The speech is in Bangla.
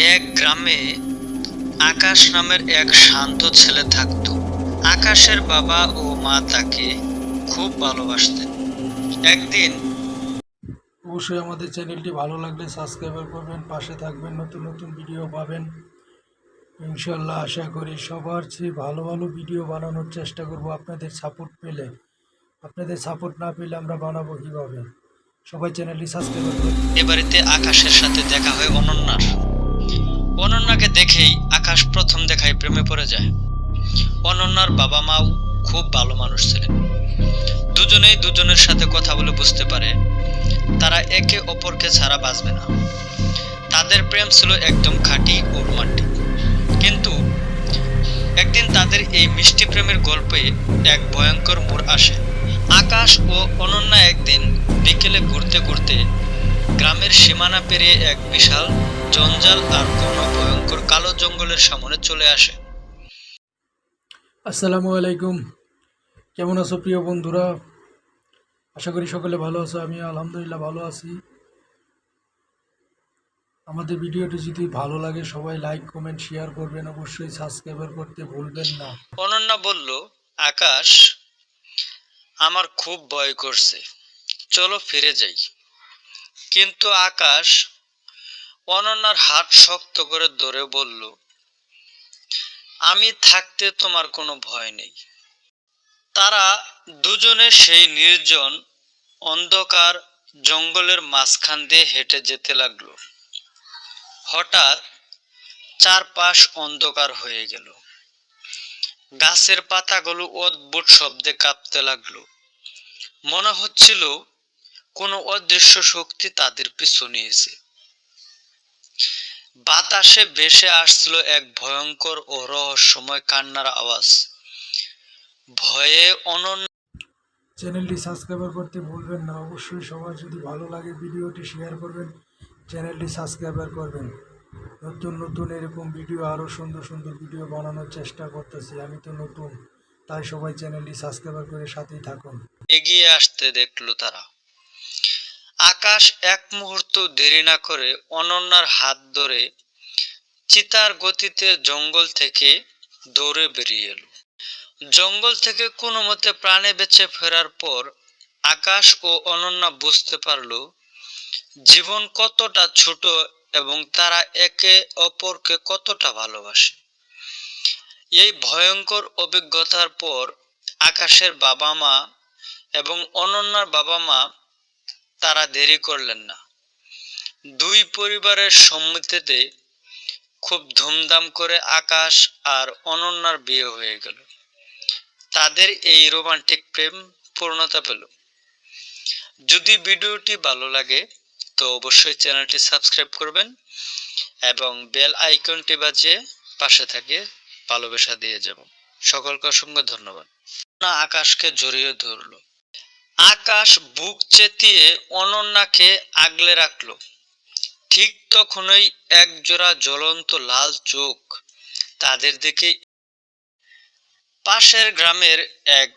এক গ্রামে আকাশ নামের এক শান্ত ছেলে থাকত। আকাশের বাবা ও মা তাকে খুব ভালোবাসতেন। একদিন অবশ্যই আমাদের চ্যানেলটি ভালো লাগলে সাবস্ক্রাইব করবেন, পাশে থাকবেন, নতুন নতুন ভিডিও পাবেন। ইনশাল্লাহ আশা করি সবার চেয়ে ভালো ভালো ভিডিও বানানোর চেষ্টা করব আপনাদের সাপোর্ট পেলে। আপনাদের সাপোর্ট না পেলে আমরা বানাবো কীভাবে? সবাই চ্যানেলটি সাবস্ক্রাইব করবেন। এ বাড়িতে আকাশের সাথে দেখা হয় অনন্যার। অনন্যাকে দেখেই আকাশ প্রথম দেখায় প্রেমে পড়ে যায়। অনন্যার বাবা মাও খুব ভালো মানুষ ছিলেন। দুজনেই দুজনের সাথে কথা বলে বুঝতে পারে তারা একে অপরকে ছাড়া বাঁচবে না। তাদের প্রেম ছিল একদম খাঁটি ও রোমান্টিক। কিন্তু একদিন তাদের এই মিষ্টি প্রেমের গল্পে এক ভয়ঙ্কর মোড় আসে। আকাশ ও অনন্যা একদিন বিকেলে ঘুরতে ঘুরতে গ্রামের সীমানা পেরিয়ে এক বিশাল জঞ্জাল আর ঘন ভয়ঙ্কর কালো জঙ্গলের সামনে চলে আসে। আসসালামু আলাইকুম, কেমন আছো প্রিয় বন্ধুরা? আশা করি সকলে ভালো আছো। আমি আলহামদুলিল্লাহ ভালো আছি। আমাদের ভিডিওটি যদি ভালো লাগে সবাই লাইক কমেন্ট শেয়ার করবেন, অবশ্যই সাবস্ক্রাইব করতে ভুলবেন না। অনন্যা বলল, আকাশ, আমার খুব ভয় করছে, চলো ফিরে যাই। কিন্তু আকাশ অনন্যার হাত শক্ত করে ধরে বলল, আমি থাকতে তোমার কোনো ভয় নেই। তারা দুজনে সেই নির্জন অন্ধকার জঙ্গলের মাঝখান দিয়ে হেঁটে যেতে লাগলো। হঠাৎ চারপাশ অন্ধকার হয়ে গেল। গাছের পাতাগুলো অদ্ভুত শব্দে কাঁপতে লাগলো। মনে হচ্ছিল কোনো অদৃশ্য শক্তি তাদের পিছু নিয়েছে। বাতাসে ভেসে আসছিল এক ভয়ঙ্কর ও রহস্যময় কান্নার আওয়াজ। ভয়ে অনন্য চ্যানেলটি সাবস্ক্রাইব করতে ভুলবেন না। অবশ্যই সবার যদি ভালো লাগে ভিডিওটি শেয়ার করবেন, চ্যানেলটি সাবস্ক্রাইব করবেন। নতুন নতুন এরকম ভিডিও, আরও সুন্দর সুন্দর ভিডিও বানানোর চেষ্টা করতেছি। আমি তো নতুন, তাই সবাই চ্যানেলটি সাবস্ক্রাইব করে সাথেই থাকুন। এগিয়ে আসতে দেখলো তারা। আকাশ এক মুহূর্ত দেরি না করে অনন্যার হাত ধরে চিতার গতিতে জঙ্গল থেকে দৌড়ে বেরিয়ে এলো। জঙ্গল থেকে কোনো মতে প্রাণে বেঁচে ফেরার পর আকাশ ও অনন্যা বুঝতে পারলো জীবন কতটা ছোট এবং তারা একে অপরকে কতটা ভালোবাসে। এই ভয়ঙ্কর অভিজ্ঞতার পর আকাশের বাবা মা এবং অনন্যার বাবা মা তারা দেরি করলেন না। দুই পরিবারের সম্মতিতে খুব ধুমধাম করে আকাশ আর অনন্যার বিয়ে হয়ে গেল। তাদের এই রোমান্টিক প্রেম পূর্ণতা পেল। যদি ভিডিওটি ভালো লাগে তো অবশ্যই চ্যানেলটি সাবস্ক্রাইব করবেন এবং বেল আইকনটি বাজিয়ে পাশে থাকে ভালোবাসা দিয়ে যাব। সকলকে অসংখ্য ধন্যবাদ। আকাশকে জড়িয়ে ধরলো। আকাশ বুক চেতিয়ে অনন্যাকে আগলে রাখলো। ঠিক তখনই এক জোড়া জ্বলন্ত লাল চোখ তাদের দিকে। পাশের গ্রামের এক